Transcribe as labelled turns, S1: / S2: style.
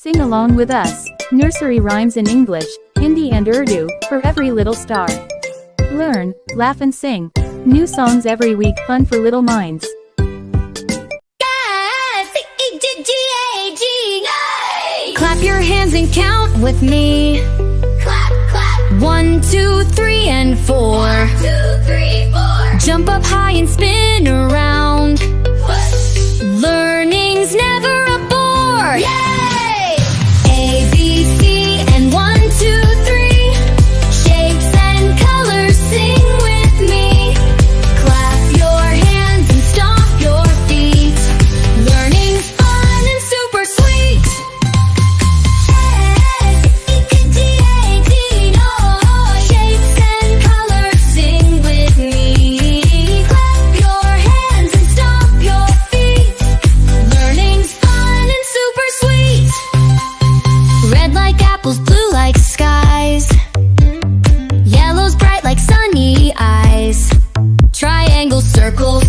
S1: Sing along with us. Nursery rhymes in English, Hindi and Urdu, for every little star. Learn, laugh and sing. New songs every week, fun for little minds.
S2: Clap your hands and count with me.
S3: Clap, clap.
S2: 1, 2, 3, and 4.
S3: 1, 2, 3, 4.
S2: Jump up high and spin around.
S3: Push.
S2: Learning's never a bore.
S3: Yay!
S2: A, B, C, and 1, 2, 3. Shapes and colors, sing with me. Clap your hands and stomp your feet. Learning's fun and super sweet. Shapes and colors, sing with me. Clap your hands and stomp your feet. Learning's fun and super sweet. Red like apples, blue like skies. Yellow's bright like sunny eyes. Triangle, circle,